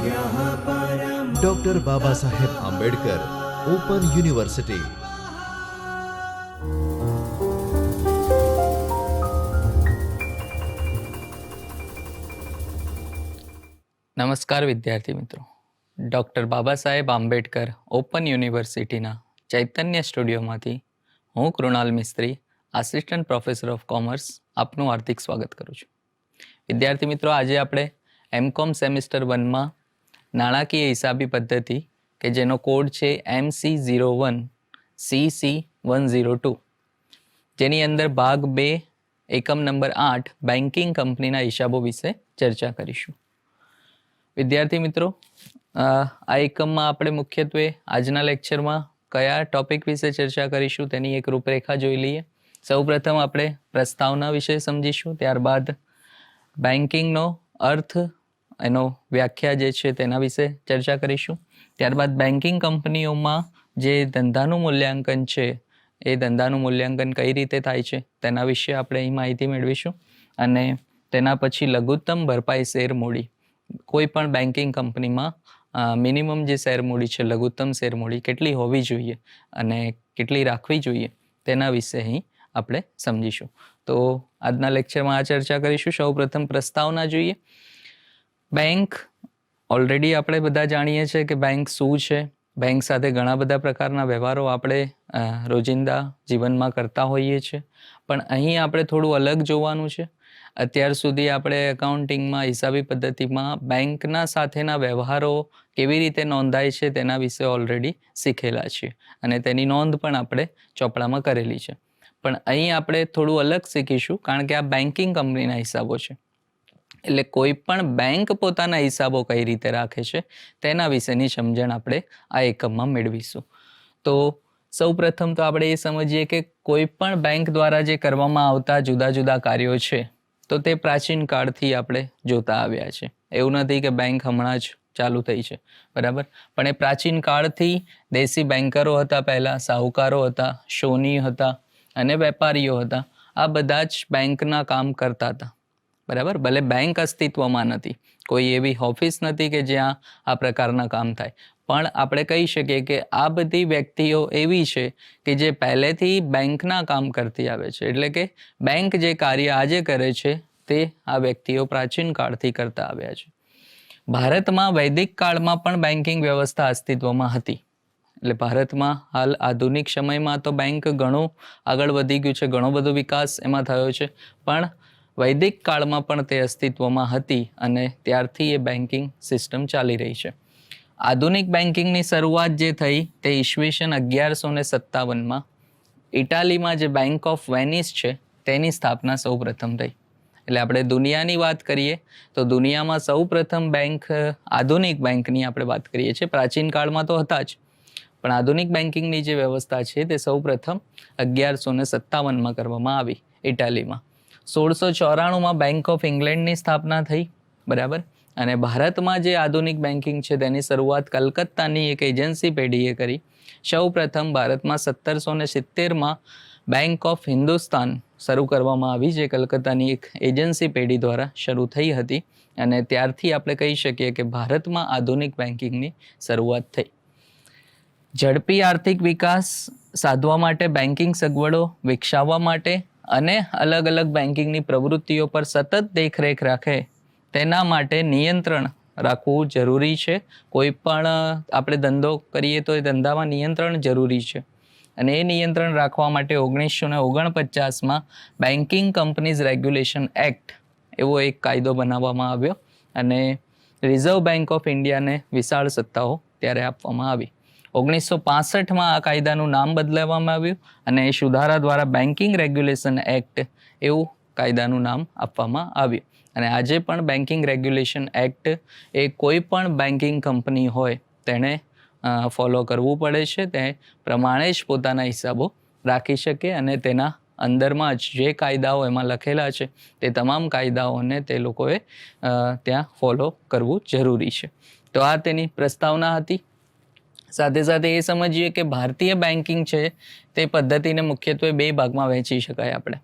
Doctor Baba Saheb Ambedkar open university. નમસ્કાર વિદ્યાર્થી મિત્રો. ડૉક્ટર બાબા સાહેબ આંબેડકર ઓપન યુનિવર્સિટીના ચૈતન્ય સ્ટુડિયોમાંથી હું કૃણાલ મિસ્ત્રી, આસિસ્ટન્ટ પ્રોફેસર ઓફ કોમર્સ, આપનું હાર્દિક સ્વાગત કરું છું. વિદ્યાર્થી મિત્રો, આજે આપણે એમકોમ સેમિસ્ટર 1માં નાણાકીય હિસાબી પદ્ધતિ કે જેનો કોડ છે MC01 CC102, જેની અંદર ભાગ 2 એકમ નંબર 8 બેન્કિંગ કંપનીના હિસાબો વિશે ચર્ચા કરીશું. વિદ્યાર્થી મિત્રો, આ એકમમાં આપણે મુખ્યત્વે આજના લેક્ચરમાં કયા ટોપિક વિશે ચર્ચા કરીશું તેની એક રૂપરેખા જોઈ લઈએ. સૌપ્રથમ આપણે પ્રસ્તાવના વિશે સમજીશું, ત્યારબાદ બેન્કિંગનો અર્થ, એનો વ્યાખ્યા જે છે તેના વિશે ચર્ચા કરીશું. ત્યારબાદ બેન્કિંગ કંપનીઓમાં જે ધંધાનું મૂલ્યાંકન છે એ ધંધાનું મૂલ્યાંકન કઈ રીતે થાય છે તેના વિશે આપણે અહીં માહિતી મેળવીશું. અને તેના પછી લઘુત્તમ ભરપાઈ શેર મૂડી, કોઈ પણ બેન્કિંગ કંપનીમાં મિનિમમ જે શેર મૂડી છે, લઘુત્તમ શેર મૂડી કેટલી હોવી જોઈએ અને કેટલી રાખવી જોઈએ તેના વિશે અહીં આપણે સમજીશું. તો આજના લેક્ચરમાં આ ચર્ચા કરીશું. સૌપ્રથમ પ્રસ્તાવના જોઈએ. બેંક, ઓલરેડી આપણે બધા જાણીએ છીએ કે બેંક શું છે. બેંક સાથે ઘણા બધા પ્રકારના વ્યવહારો આપણે રોજિંદા જીવનમાં કરતા હોઈએ છીએ, પણ અહીં આપણે થોડું અલગ જોવાનું છે. અત્યાર સુધી આપણે એકાઉન્ટિંગમાં, હિસાબી પદ્ધતિમાં બેંકના સાથેના વ્યવહારો કેવી રીતે નોંધાય છે તેના વિશે ઓલરેડી શીખેલા છીએ અને તેની નોંધ પણ આપણે ચોપડામાં કરેલી છે. પણ અહીં આપણે થોડું અલગ શીખીશું, કારણ કે આ બેન્કિંગ કંપનીના હિસાબો છે. એટલે કોઈ પણ બેંક પોતાના હિસાબો કઈ રીતે રાખે છે તેના વિશેની સમજણ આપણે આ એકમમાં મેળવીશું. તો સૌ પ્રથમ તો આપણે એ સમજીએ કે કોઈ પણ બેંક દ્વારા જે કરવામાં આવતા જુદા જુદા કાર્યો છે તો તે પ્રાચીન કાળથી આપણે જોતા આવ્યા છે. એવું નથી કે બેંક હમણાં જ ચાલુ થઈ છે, બરાબર. પણ એ પ્રાચીન કાળથી દેશી બેન્કરો હતા, પહેલાં સાહુકારો હતા, શોની હતા અને વેપારીઓ હતા. આ બધા જ બેંકના કામ કરતા હતા, બરાબર. ભલે બેંક અસ્તિત્વમાં નથી, કોઈ એવી ઓફિસ નથી કે જ્યાં આ પ્રકારના કામ થાય, પણ આપણે કહી શકીએ કે આ બધી વ્યક્તિઓ એવી છે કે જે પહેલેથી બેંકના કામ કરતી આવે છે. એટલે કે બેંક જે કાર્ય આજે કરે છે તે આ વ્યક્તિઓ પ્રાચીન કાળથી કરતા આવ્યા છે. ભારતમાં વૈદિક કાળમાં પણ બેન્કિંગ વ્યવસ્થા અસ્તિત્વમાં હતી. એટલે ભારતમાં હાલ આધુનિક સમયમાં તો બેંક ઘણું આગળ વધી ગયું છે, ઘણો બધો વિકાસ એમાં થયો છે, પણ વૈદિક કાળમાં પણ તે અસ્તિત્વમાં હતી અને ત્યારથી એ બેન્કિંગ સિસ્ટમ ચાલી રહી છે. આધુનિક બેન્કિંગની શરૂઆત જે થઈ તે ઈસવીસન 1157માં ઇટાલીમાં જે બેંક ઓફ વેનિસ છે તેની સ્થાપના સૌ પ્રથમ થઈ. એટલે આપણે દુનિયાની વાત કરીએ તો દુનિયામાં સૌ પ્રથમ બેંક, આધુનિક બેંકની આપણે વાત કરીએ છીએ. પ્રાચીન કાળમાં તો હતા જ, પણ આધુનિક બેન્કિંગની જે વ્યવસ્થા છે તે સૌ પ્રથમ 1157માં કરવામાં આવી ઇટાલીમાં. 1694માં બેંક ઓફ ઇંગ્લેન્ડની સ્થાપના થઈ, બરાબર. અને ભારતમાં જે આધુનિક બેન્કિંગ છે તેની શરૂઆત કલકત્તાની એક એજન્સી પેઢીએ કરી. સૌ પ્રથમ ભારતમાં 1770માં બેંક ઓફ હિન્દુસ્તાન શરૂ કરવામાં આવી, જે કલકત્તાની એક એજન્સી પેઢી દ્વારા શરૂ થઈ હતી. અને ત્યારથી આપણે કહી શકીએ કે ભારતમાં આધુનિક બેન્કિંગની શરૂઆત થઈ. ઝડપી આર્થિક વિકાસ સાધવા માટે, બેન્કિંગ સગવડો વિકસાવવા માટે અને અલગ અલગ બેન્કિંગની પ્રવૃત્તિઓ પર સતત દેખરેખ રાખે તેના માટે નિયંત્રણ રાખવું જરૂરી છે. કોઈ પણ આપણે ધંધો કરીએ તો એ ધંધામાં નિયંત્રણ જરૂરી છે. અને એ નિયંત્રણ રાખવા માટે 1949માં બેન્કિંગ કંપનીઝ રેગ્યુલેશન એક્ટ એવો એક કાયદો બનાવવામાં આવ્યો અને રિઝર્વ બેંક ઓફ ઇન્ડિયાને વિશાળ સત્તાઓ ત્યારે આપવામાં આવી. 1965માં આ કાયદાનું નામ બદલાવવામાં આવ્યું અને એ સુધારા દ્વારા બેન્કિંગ રેગ્યુલેશન એક્ટ એવું કાયદાનું નામ આપવામાં આવ્યું. અને આજે પણ બેન્કિંગ રેગ્યુલેશન એક્ટ એ કોઈ પણ બેન્કિંગ કંપની હોય તેણે ફોલો કરવું પડે છે. તે પ્રમાણે જ પોતાના હિસાબો રાખી શકે અને તેના અંદરમાં જ જે કાયદાઓ એમાં લખેલા છે તે તમામ કાયદાઓને તે લોકોએ ત્યાં ફોલો કરવું જરૂરી છે. તો આ તેની પ્રસ્તાવના હતી. સાથે સાથે એ સમજીએ કે ભારતીય બેન્કિંગ છે તે પદ્ધતિને મુખ્યત્વે 2 ભાગમાં વહેંચી શકાય આપણે,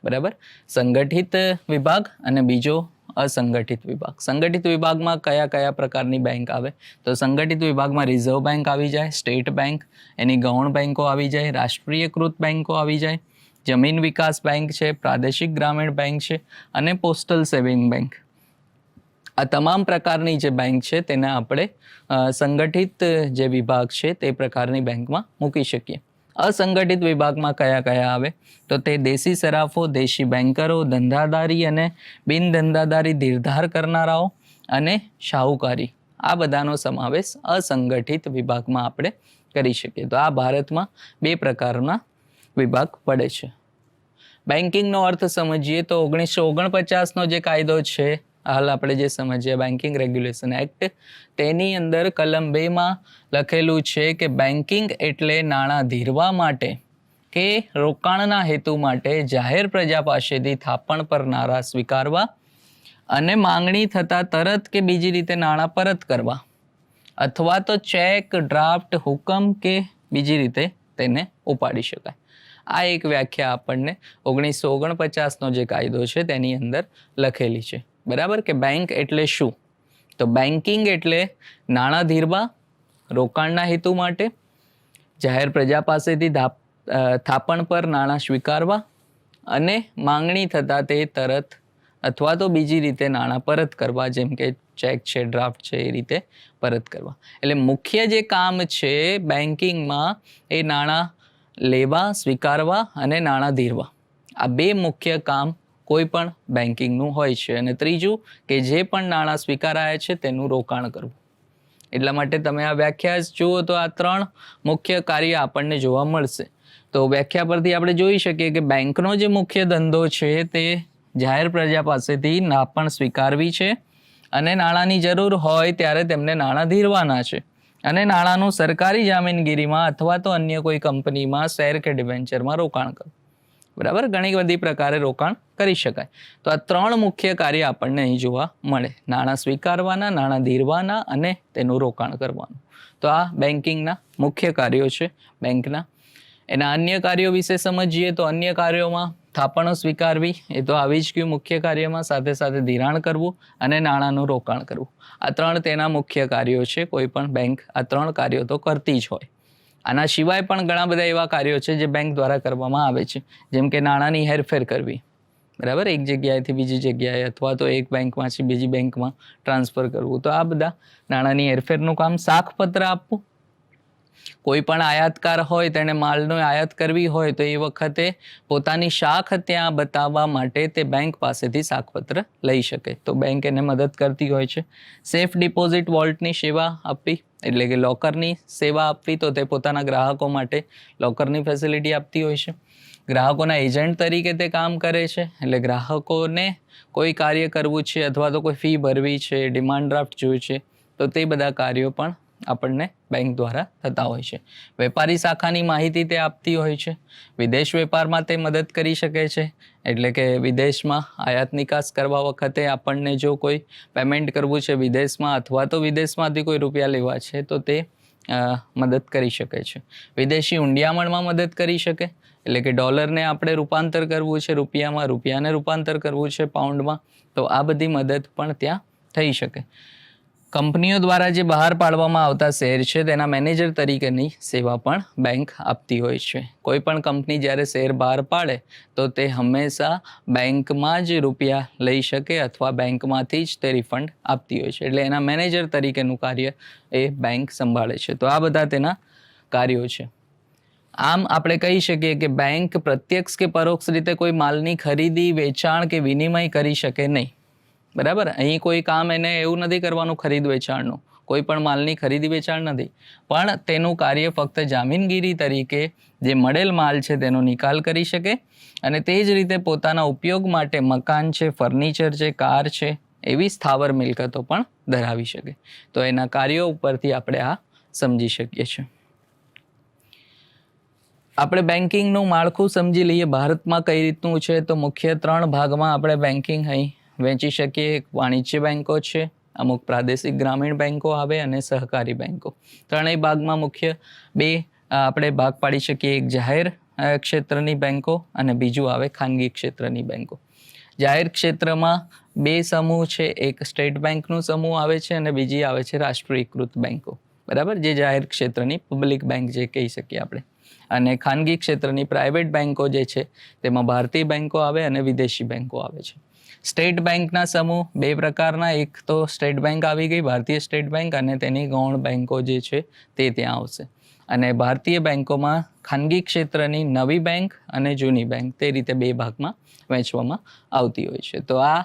બરાબર. સંગઠિત વિભાગ અને બીજો અસંગઠિત વિભાગ. સંગઠિત વિભાગમાં કયા કયા પ્રકારની બેંક આવે? તો સંગઠિત વિભાગમાં રિઝર્વ બેંક આવી જાય, સ્ટેટ બેંક, એની ગૌણ બેંકો આવી જાય, રાષ્ટ્રીયકૃત બેંકો આવી જાય, જમીન વિકાસ બેંક છે, પ્રાદેશિક ગ્રામીણ બેંક છે અને પોસ્ટલ સેવિંગ બેંક. આ તમામ પ્રકારની જે બેંક છે તેને આપણે સંગઠિત જે વિભાગ છે તે પ્રકારની બેંકમાં મૂકી શકીએ. અસંગઠિત વિભાગમાં કયા કયા આવે? તો તે દેશી સરાફો, દેશી બેન્કરો, ધંધાદારી અને બિન ધંધાદારી ધીરધાર કરનારાઓ અને શાહુકારી, આ બધાનો સમાવેશ અસંગઠિત વિભાગમાં આપણે કરી શકીએ. તો આ ભારતમાં 2 પ્રકારના વિભાગ પડે છે. બેન્કિંગનો અર્થ સમજીએ તો 1949નો જે કાયદો છે, હાલ આપણે જે સમજીએ બેન્કિંગ રેગ્યુલેશન એક્ટ, તેની અંદર કલમ 2માં લખેલું છે કે બેન્કિંગ એટલે નાણાં ધીરવા માટે કે રોકાણના હેતુ માટે જાહેર પ્રજા પાસેથી થાપણ પર નાણાં સ્વીકારવા અને માંગણી થતાં તરત કે બીજી રીતે નાણાં પરત કરવા, અથવા તો ચેક, ડ્રાફ્ટ, હુકમ કે બીજી રીતે તેને ઉપાડી શકાય. આ એક વ્યાખ્યા આપણને 1949નો જે કાયદો છે તેની અંદર લખેલી છે. બરાબર, કે બેંક એટલે શું? તો બેન્કિંગ એટલે નાણાં ધીરવા, રોકાણના હેતુ માટે જાહેર પ્રજા પાસેથી થાપણ પર નાણાં સ્વીકારવા અને માંગણી થતાં તે તરત અથવા તો બીજી રીતે નાણાં પરત કરવા, જેમ કે ચેક છે, ડ્રાફ્ટ છે, એ રીતે પરત કરવા. એટલે મુખ્ય જે કામ છે બેન્કિંગમાં એ નાણાં લેવા, સ્વીકારવા અને નાણાં ધીરવા, આ 2 મુખ્ય કામ કોઈ પણ બેન્કિંગનું હોય છે. અને ત્રીજું કે જે પણ નાણાં સ્વીકારાયા છે તેનું રોકાણ કરવું. એટલા માટે તમે આ વ્યાખ્યા જુઓ તો આ 3 મુખ્ય કાર્ય આપણને જોવા મળશે. તો વ્યાખ્યા પરથી આપણે જોઈ શકીએ કે બેંકનો જે મુખ્ય ધંધો છે તે જાહેર પ્રજા પાસેથી નાપણ સ્વીકારવી છે અને નાણાંની જરૂર હોય ત્યારે તેમને નાણાં ધીરવાના છે અને નાણાંનું સરકારી જામીનગીરીમાં અથવા તો અન્ય કોઈ કંપનીમાં શેર કે ડિબેન્ચરમાં રોકાણ કરવું. બરાબર, ઘણી બધી પ્રકારે રોકાણ કરી શકાય. તો આ 3 મુખ્ય કાર્ય આપણને અહીં જોવા મળે: નાણાં સ્વીકારવાના, નાણાં ધીરવાના અને તેનું રોકાણ કરવાનું. તો આ બેન્કિંગના મુખ્ય કાર્યો છે બેંકના. એના અન્ય કાર્યો વિશે સમજીએ તો અન્ય કાર્યોમાં થાપણો સ્વીકારવી, એ તો આવી જ ગયું મુખ્ય કાર્યમાં, સાથે સાથે ધિરાણ કરવું અને નાણાંનું રોકાણ કરવું. આ 3 તેના મુખ્ય કાર્યો છે. કોઈ પણ બેંક આ 3 કાર્યો તો કરતી જ હોય. આના સિવાય પણ ઘણા બધા એવા કાર્યો છે જે બેંક દ્વારા કરવામાં આવે છે, જેમ કે નાણાંની હેરફેર કરવી. બરાબર, એક જગ્યાએથી બીજી જગ્યાએ અથવા તો એક બેંકમાંથી બીજી બેંકમાં ટ્રાન્સફર કરવું. તો આ બધા નાણાંની હેરફેરનું કામ. શાખપત્ર આપવું, કોઈ પણ આયાતકાર હોય તેણે માલનો આયાત કરવી હોય તો એ વખતે પોતાની શાખ ત્યાં બતાવવા માટે તે બેંક પાસેથી શાખપત્ર લઈ શકે, તો બેંક એને મદદ કરતી હોય છે. સેફ ડિપોઝિટ વોલ્ટની સેવા આપવી, એટલે કે લોકરની સેવા આપવી, તો તે પોતાના ગ્રાહકો માટે લોકરની ફેસિલિટી આપતી હોય છે. ગ્રાહકોના એજન્ટ તરીકે તે કામ કરે છે, એટલે ગ્રાહકોને કોઈ કાર્ય કરવું છે અથવા તો કોઈ ફી ભરવી છે, ડિમાન્ડ ડ્રાફ્ટ જોઈએ છે, તો તે બધા કાર્યો પણ આપણને બેંક દ્વારા થતા હોય છે. વેપારી શાખાની માહિતી તે આપતી હોય છે. વિદેશ વેપારમાં તે મદદ કરી શકે છે, એટલે કે વિદેશમાં આયાત નિકાસ કરવા વખતે આપણને જો કોઈ પેમેન્ટ કરવું છે વિદેશમાં અથવા તો વિદેશમાંથી કોઈ રૂપિયા લેવા છે તો તે મદદ કરી શકે છે. વિદેશી ઊંડિયામણમાં મદદ કરી શકે, એટલે કે ડોલરને આપણે રૂપાંતર કરવું છે રૂપિયામાં, રૂપિયાને રૂપાંતર કરવું છે પાઉન્ડમાં, તો આ બધી મદદ પણ ત્યાં થઈ શકે. કંપનીઓ દ્વારા જે બહાર પાડવામાં આવતા શેર છે તેના મેનેજર તરીકેની સેવા પણ બેંક આપતી હોય છે. કોઈ પણ કંપની જ્યારે શેર બહાર પાડે તો તે હંમેશા બેંકમાં જ રૂપિયા લઈ શકે અથવા બેંકમાંથી જ તે રિફંડ આપતી હોય છે, એટલે એના મેનેજર તરીકેનું કાર્ય એ બેંક સંભાળે છે. તો આ બધા તેના કાર્યો છે. આમ આપણે કહી શકીએ કે બેંક પ્રત્યક્ષ કે પરોક્ષ રીતે કોઈ માલની ખરીદી, વેચાણ કે વિનિમય કરી શકે નહીં. બરાબર, અહીં કોઈ કામ એને એવું નથી કરવાનું ખરીદ વેચાણનું, કોઈ પણ માલની ખરીદી વેચાણ નથી, પણ તેનું કાર્ય ફક્ત જામીનગીરી તરીકે જે મળેલ માલ છે તેનો નિકાલ કરી શકે અને તે જ રીતે પોતાના ઉપયોગ માટે મકાન છે, ફર્નિચર છે, કાર છે, એવી સ્થાવર મિલકતો પણ ધરાવી શકે. તો એના કાર્યો ઉપરથી આપણે આ સમજી શકીએ છીએ. આપણે બેન્કિંગનું માળખું સમજી લઈએ ભારતમાં કઈ રીતનું છે. તો મુખ્ય 3 ભાગમાં આપણે બેન્કિંગ અહીં વહેંચી શકીએ. એક વાણિજ્ય બેન્કો છે, અમુક પ્રાદેશિક ગ્રામીણ બેન્કો આવે અને સહકારી બેન્કો. 3 ભાગમાં મુખ્ય 2 આપણે ભાગ પાડી શકીએ. એક જાહેર ક્ષેત્રની બેન્કો અને બીજું આવે ખાનગી ક્ષેત્રની બેન્કો. જાહેર ક્ષેત્રમાં બે સમૂહ છે, એક સ્ટેટ બેંકનું સમૂહ આવે છે અને બીજી આવે છે રાષ્ટ્રીયકૃત બેંકો, બરાબર, જે જાહેર ક્ષેત્રની પબ્લિક બેંક જે કહી શકીએ આપણે. અને ખાનગી ક્ષેત્રની પ્રાઇવેટ બેંકો જે છે તેમાં ભારતીય બેંકો આવે અને વિદેશી બેંકો આવે છે. સ્ટેટ બેંકના સમૂહ બે પ્રકારના, એક તો સ્ટેટ બેંક આવી ગઈ, ભારતીય સ્ટેટ બેંક, અને તેની ગૌણ બેંકો જે છે તે ત્યાં આવશે. અને ભારતીય બેંકોમાં ખાનગી ક્ષેત્રની નવી બેંક અને જૂની બેંક તે રીતે બે ભાગમાં વહેંચવામાં આવતી હોય છે. તો આ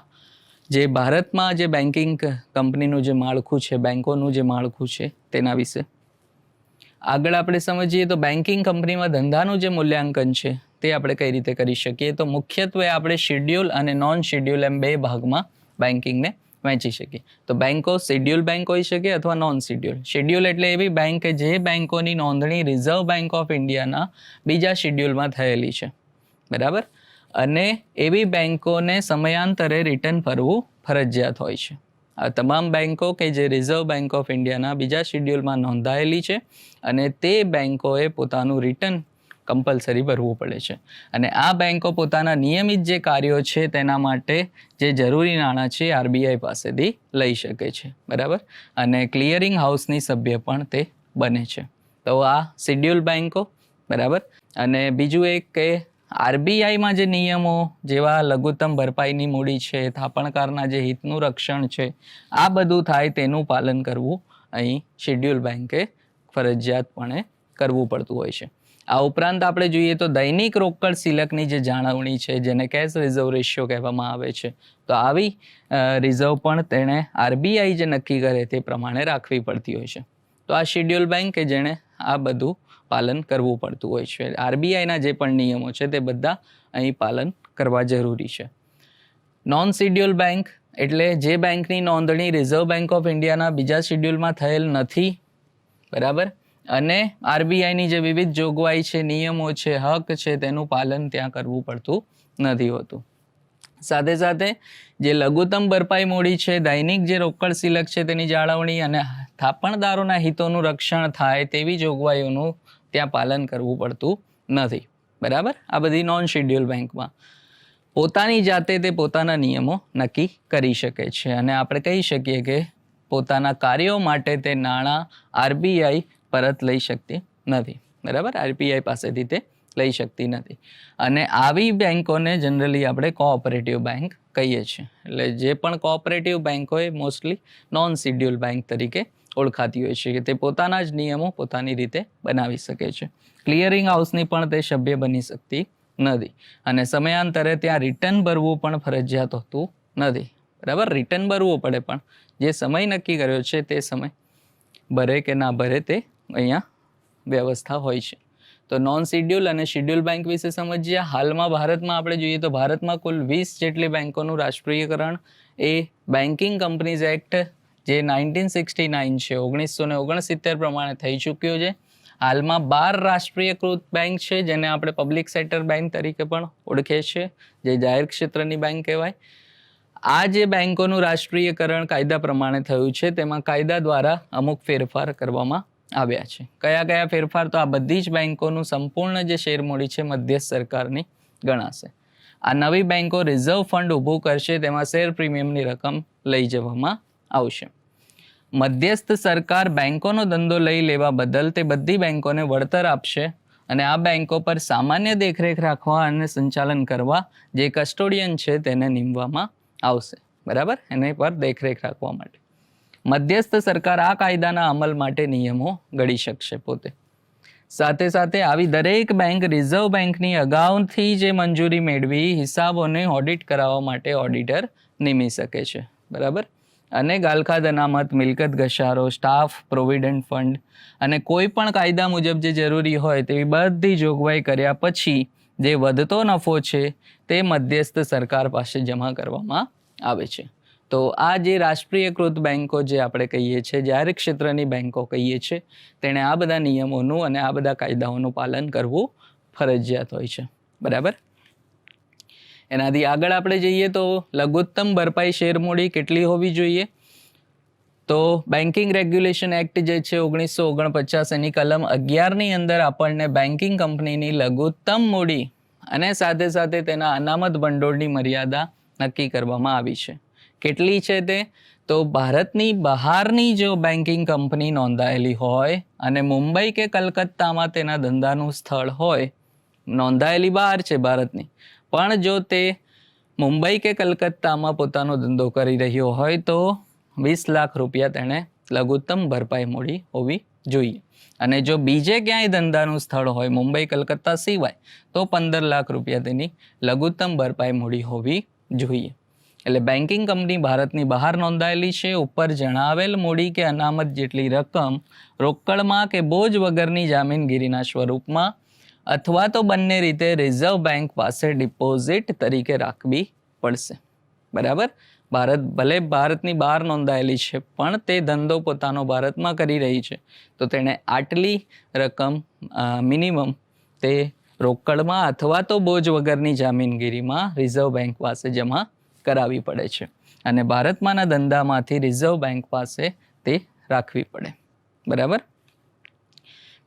જે ભારતમાં જે બેન્કિંગ કંપનીનું જે માળખું છે, બેંકોનું જે માળખું છે તેના વિશે આગળ આપણે સમજીએ તો બેન્કિંગ કંપનીમાં ધંધાનું જે મૂલ્યાંકન છે તે આપણે કઈ રીતે કરી શકીએ. તો મુખ્યત્વે આપણે શેડ્યુલ અને નોન શેડ્યુલ એમ બે ભાગમાં બેન્કિંગને વહેંચી શકીએ. તો બેંકો શેડ્યુલ બેંક હોઈ શકે અથવા નોન શેડ્યુલ. શેડ્યુલ એટલે એવી બેંક કે જે બેંકોની નોંધણી રિઝર્વ બેંક ઓફ ઇન્ડિયાના બીજા શેડ્યુલમાં થયેલી છે, બરાબર, અને એવી બેંકોને સમયાંતરે રિટર્ન ભરવું ફરજિયાત હોય છે. આ તમામ બેંકો કે જે રિઝર્વ બેંક ઓફ ઇન્ડિયાના બીજા શેડ્યુલમાં નોંધાયેલી છે અને તે બેંકોએ પોતાનું રિટર્ન કમ્પલસરી ભરવું પડે છે. અને આ બેંકો પોતાના નિયમિત જે કાર્યો છે તેના માટે જે જરૂરી નાણાં છે આરબીઆઈ પાસેથી લઈ શકે છે, બરાબર, અને ક્લિયરિંગ હાઉસની સભ્ય પણ તે બને છે. તો આ શેડ્યુલ બેંકો, બરાબર. અને બીજું એક કે આરબીઆઈમાં જે નિયમો જેવા લઘુત્તમ ભરપાઈની મૂડી છે, થાપણકારના જે હિતનું રક્ષણ છે, આ બધું થાય તેનું પાલન કરવું અહીં શેડ્યુલ બેંકે ફરજિયાતપણે કરવું પડતું હોય છે. આ ઉપરાંત આપણે જોઈએ તો દૈનિક રોકડ સિલકની જે જાળવણી છે, જેને કેશ રિઝર્વ રેશિયો કહેવામાં આવે છે, તો આવી રિઝર્વ પણ તેણે આરબીઆઈ જે નક્કી કરે તે પ્રમાણે રાખવી પડતી હોય છે. તો આ શેડ્યુલ બેંક કે જેણે આ બધું પાલન કરવું પડતું હોય છે. આરબીઆઈના જે પણ નિયમો છે તે બધા અહીં પાલન કરવા જરૂરી છે. નોન શેડ્યુલ બેંક એટલે જે બેંકની નોંધણી રિઝર્વ બેંક ઓફ ઇન્ડિયાના બીજા શેડ્યુલમાં થયેલ નથી, બરાબર, અને આરબીઆઈની જે વિવિધ જોગવાઈ છે, નિયમો છે, હક છે, તેનું પાલન ત્યાં કરવું પડતું નથી હોતું. સાથે સાથે જે લઘુત્તમ ભરપાઈ મૂડી છે, દૈનિક જે રોકડ સિલક છે તેની જાળવણી અને થાપણદારોના હિતોનું રક્ષણ થાય તેવી જોગવાઈઓનું ત્યાં પાલન કરવું પડતું નથી, બરાબર. આ બધી નોન શેડ્યુલ બેંકમાં પોતાની જાતે તે પોતાના નિયમો નક્કી કરી શકે છે અને આપણે કહી શકીએ કે પોતાના કાર્યો માટે તે નાણાં આરબીઆઈ પરત લઈ શકતી નથી, બરાબર, આરબીઆઈ પાસેથી તે લઈ શકતી નથી. અને આવી બેંકોને જનરલી આપણે કોઓપરેટિવ બેંક કહીએ છીએ. એટલે જે પણ કોઓપરેટિવ બેંક હોય મોસ્ટલી નોન શેડ્યુલ બેંક તરીકે ઓળખાતી હોય છે કે તે પોતાના જ નિયમો પોતાની રીતે બનાવી શકે છે. ક્લિયરિંગ હાઉસની પણ તે સભ્ય બની શકતી નથી અને સમયાંતરે ત્યાં રિટર્ન ભરવું પણ ફરજિયાત હોતું નથી, બરાબર. રિટર્ન ભરવું પડે પણ જે સમય નક્કી કર્યો છે તે સમય ભરે કે ના ભરે તે અહીંયા વ્યવસ્થા હોય છે. તો નોન શેડ્યુલ અને શેડ્યુલ બેંક વિશે સમજીએ. હાલમાં ભારતમાં આપણે જોઈએ તો ભારતમાં કુલ 20 જેટલી બેંકોનું રાષ્ટ્રીયકરણ એ બેન્કિંગ કંપનીઝ એક્ટ જે 1969 છે 1969 પ્રમાણે થઈ ચૂક્યો છે. હાલમાં 12 રાષ્ટ્રીયકૃત બેંક છે જેને આપણે પબ્લિક સેક્ટર બેંક તરીકે પણ ઓળખીએ છીએ, જે જાહેર ક્ષેત્રની બેંક કહેવાય. આ જે બેંકોનું રાષ્ટ્રીયકરણ કાયદા પ્રમાણે થયું છે તેમાં કાયદા દ્વારા અમુક ફેરફાર કરવામાં આવ્યા છે. કયા કયા ફેરફાર? તો આ બધી જ બેંકોનું સંપૂર્ણ જે શેરમૂડી છે મધ્યસ્થ સરકારની ગણાશે. આ નવી બેંકો રિઝર્વ ફંડ ઊભું કરશે, તેમાં શેર પ્રીમિયમની રકમ લઈ જવામાં આવશે. મધ્યસ્થ સરકાર બેંકોનો ધંધો લઈ લેવા બદલ તે બધી બેંકોને વળતર આપશે અને આ બેંકો પર સામાન્ય દેખરેખ રાખવા અને સંચાલન કરવા જે કસ્ટોડિયન છે તેને નીમવામાં આવશે, બરાબર, એની પર દેખરેખ રાખવા માટે. મધ્યસ્થ સરકાર આ કાયદાના અમલ માટે નિયમો ઘડી શકશે પોતે. સાથે સાથે આવી દરેક બેંક રિઝર્વ બેંકની અગાઉથી જે મંજૂરી મેળવી હિસાબોને ઓડિટ કરાવવા માટે ઓડિટર નિમી શકે છે, બરાબર. અને ગાલખાદ અનામત, મિલકત ઘસારો, સ્ટાફ પ્રોવિડન્ટ ફંડ અને કોઈ પણ કાયદા મુજબ જે જરૂરી હોય તેવી બધી જોગવાઈ કર્યા પછી જે વધતો નફો છે તે મધ્યસ્થ સરકાર પાસે જમા કરવામાં આવે છે. તો આ જે રાષ્ટ્રીયકૃત બેંકો જે આપણે કહીએ છીએ, જાહેર ક્ષેત્રની બેંકો કહીએ છીએ, તેણે આ બધા નિયમોનું અને આ બધા કાયદાઓનું પાલન કરવું ફરજિયાત હોય છે, બરાબર. એનાથી આગળ આપણે જઈએ તો લઘુત્તમ ભરપાઈ શેરમૂડી કેટલી હોવી જોઈએ? તો બેન્કિંગ રેગ્યુલેશન એક્ટ જે છે 1949 એની કલમ 11ની અંદર આપણને બેન્કિંગ કંપનીની લઘુત્તમ મૂડી અને સાથે સાથે તેના અનામત ભંડોળની મર્યાદા નક્કી કરવામાં આવી છે. કેટલી છે તે? તો ભારતની બહારની જો બેન્કિંગ કંપની નોંધાયેલી હોય અને મુંબઈ કે કલકત્તામાં તેના ધંધાનું સ્થળ હોય, નોંધાયેલી બહાર છે ભારતની, પણ જો તે મુંબઈ કે કલકત્તામાં પોતાનો ધંધો કરી રહ્યો હોય તો 20 લાખ રૂપિયા તેણે લઘુત્તમ ભરપાઈ મૂડી હોવી જોઈએ. અને જો બીજે ક્યાંય ધંધાનું સ્થળ હોય મુંબઈ કલકત્તા સિવાય તો 15 લાખ રૂપિયા તેની લઘુત્તમ ભરપાઈ મૂડી હોવી જોઈએ. એટલે બેન્કિંગ કંપની ભારતની બહાર નોંધાયેલી છે, ઉપર જણાવેલ મૂડી કે અનામત જેટલી રકમ રોકડમાં કે બોજ વગરની જામીનગીરીના સ્વરૂપમાં અથવા તો બંને રીતે રિઝર્વ બેંક પાસે ડિપોઝિટ તરીકે રાખવી પડશે. બરાબર? ભલે ભારતની બહાર નોંધાયેલી છે પણ તે ધંધો પોતાનો ભારતમાં કરી રહી છે તો તેણે આટલી રકમ મિનિમમ તે રોકડમાં અથવા તો બોજ વગરની જામીનગીરીમાં રિઝર્વ બેંક પાસે જમા કરાવવી પડે છે અને ભારતમાંના ધંધામાંથી રિઝર્વ બેંક પાસે તે રાખવી પડે. બરાબર?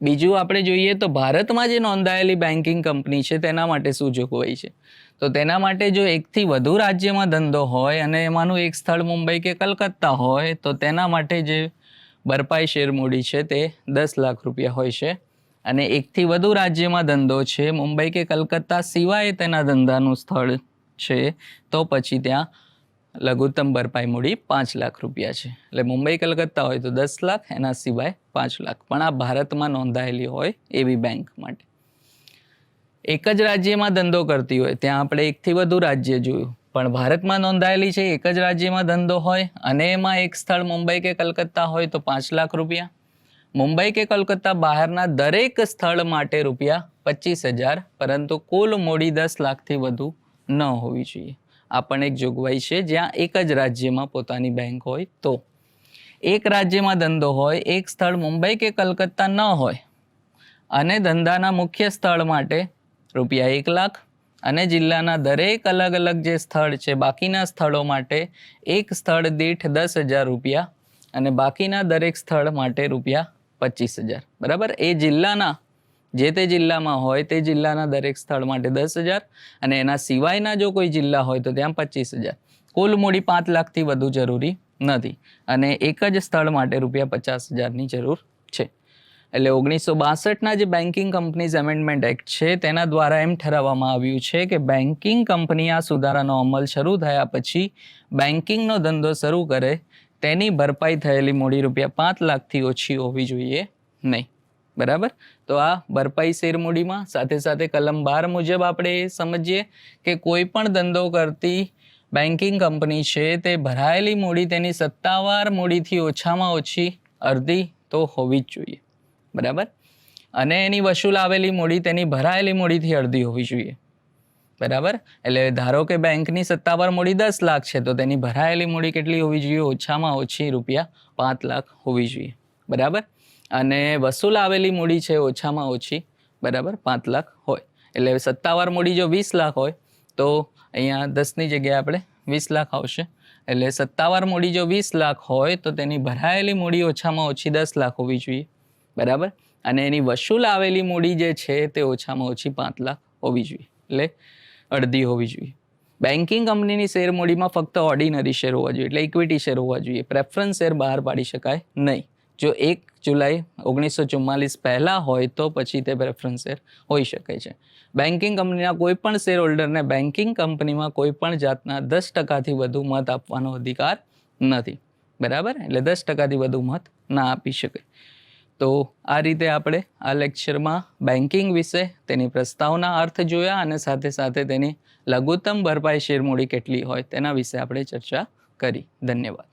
બીજું આપણે જોઈએ તો ભારતમાં જે નોંધાયેલી બેન્કિંગ કંપની છે તેના માટે શું જોગવાઈ છે? તો તેના માટે જો એકથી વધુ રાજ્યમાં ધંધો હોય અને એમાંનું એક સ્થળ મુંબઈ કે કલકત્તા હોય તો તેના માટે જે ભરપાઈ શેર મૂડી છે તે 10 લાખ રૂપિયા હોય છે. અને એકથી વધુ રાજ્યમાં ધંધો છે, મુંબઈ કે કલકત્તા સિવાય તેના ધંધાનું સ્થળ છે, તો પછી ત્યાં લઘુત્તમ ભરપાઈ મૂડી 5 લાખ રૂપિયા છે. એટલે મુંબઈ કલકત્તા હોય તો 10 લાખ, એના સિવાય 5 લાખ. પણ આ ભારતમાં નોંધાયેલી હોય એવી બેંક માટે. એક જ રાજ્યમાં ધંધો કરતી હોય ત્યાં આપણે એકથી વધુ રાજ્ય જોયું, પણ ભારતમાં નોંધાયેલી છે એક જ રાજ્યમાં ધંધો હોય અને એમાં એક સ્થળ મુંબઈ કે કલકત્તા હોય તો 5 લાખ રૂપિયા. મુંબઈ કે કલકત્તા બહારના દરેક સ્થળ માટે રૂપિયા 25,000, પરંતુ કુલ મૂડી 10 લાખથી વધુ ન હોવી જોઈએ. આ પણ એક જોગવાઈ છે જ્યાં એક જ રાજ્યમાં પોતાની બેંક હોય તો. એક રાજ્યમાં ધંધો હોય, એક સ્થળ મુંબઈ કે કલકત્તા ન હોય અને ધંધાના મુખ્ય સ્થળ માટે રૂપિયા 1 લાખ અને જિલ્લાના દરેક અલગ અલગ જે સ્થળ છે બાકીના સ્થળો માટે એક સ્થળ દીઠ 10,000 રૂપિયા અને બાકીના દરેક સ્થળ માટે રૂપિયા 25,000. બરાબર? એ જિલ્લાના જે તે જિલ્લામાં હોય તે જિલ્લાના દરેક સ્થળ માટે 10,000 અને એના સિવાયના જો કોઈ જિલ્લા હોય તો ત્યાં 25,000. કુલ મૂડી 5 લાખથી વધુ જરૂરી નથી અને એક જ સ્થળ માટે રૂપિયા 50,000ની જરૂર છે. એટલે 1962ના જે બેન્કિંગ કંપનીઝ એમેન્ડમેન્ટ એક્ટ છે તેના દ્વારા એમ ઠરાવવામાં આવ્યું છે કે બેન્કિંગ કંપની આ સુધારાનો અમલ શરૂ થયા પછી બેન્કિંગનો ધંધો શરૂ કરે તેની ભરપાઈ થયેલી મૂડી રૂપિયા 5 લાખથી ઓછી હોવી જોઈએ નહીં. બરાબર? તો આ ભરપાઈ શેર મૂડીમાં સાથે સાથે કલમ 12 મુજબ આપણે એ સમજીએ કે કોઈ પણ ધંધો કરતી બેન્કિંગ કંપની છે તે ભરાયેલી મૂડી તેની સત્તાવાર મૂડીથી ઓછામાં ઓછી અડધી તો હોવી જ જોઈએ. બરાબર? અને એની વસૂલ આવેલી મૂડી તેની ભરાયેલી મૂડીથી અડધી હોવી જોઈએ. બરાબર? એટલે ધારો કે બેંકની સત્તાવાર મૂડી 10 લાખ છે તો તેની ભરાયેલી મૂડી કેટલી હોવી જોઈએ? ઓછામાં ઓછી રૂપિયા 5 લાખ હોવી જોઈએ. બરાબર? અને વસૂલ આવેલી મૂડી છે ઓછામાં ઓછી બરાબર 5 લાખ હોય. એટલે સત્તાવાર મૂડી જો 20 લાખ હોય તો અહીંયા 10ની જગ્યાએ આપણે 20 લાખ આવશે. એટલે સત્તાવાર મૂડી જો 20 લાખ હોય તો તેની ભરાયેલી મૂડી ઓછામાં ઓછી 10 લાખ હોવી જોઈએ. બરાબર? અને એની વસૂલ આવેલી મૂડી જે છે તે ઓછામાં ઓછી 5 લાખ હોવી જોઈએ, એટલે અડધી હોવી જોઈએ. બેન્કિંગ કંપનીની શેર મૂડીમાં ફક્ત ઓર્ડિનરી શેર હોવા જોઈએ, એટલે ઇક્વિટી શેર હોવા જોઈએ. પ્રેફરન્સ શેર બહાર પાડી શકાય નહીં. જો 1 જુલાઈ 1944 પહેલાં હોય તો પછી તે પ્રેફરન્સ શેર હોઈ શકે છે. બેન્કિંગ કંપનીના કોઈ પણ શેર હોલ્ડરને બેન્કિંગ કંપનીમાં કોઈ પણ જાતના 10%થી વધુ મત આપવાનો અધિકાર નથી. બરાબર? એટલે 10%થી વધુ મત ના આપી શકે. તો આ રીતે આપણે આ લેક્ચરમાં બેન્કિંગ વિશે તેની પ્રસ્તાવના અર્થ જોયા અને સાથે સાથે તેની લઘુત્તમ ભરપાઈ શેર મૂડી કેટલી હોય તેના વિશે આપણે ચર્ચા કરી. ધન્યવાદ.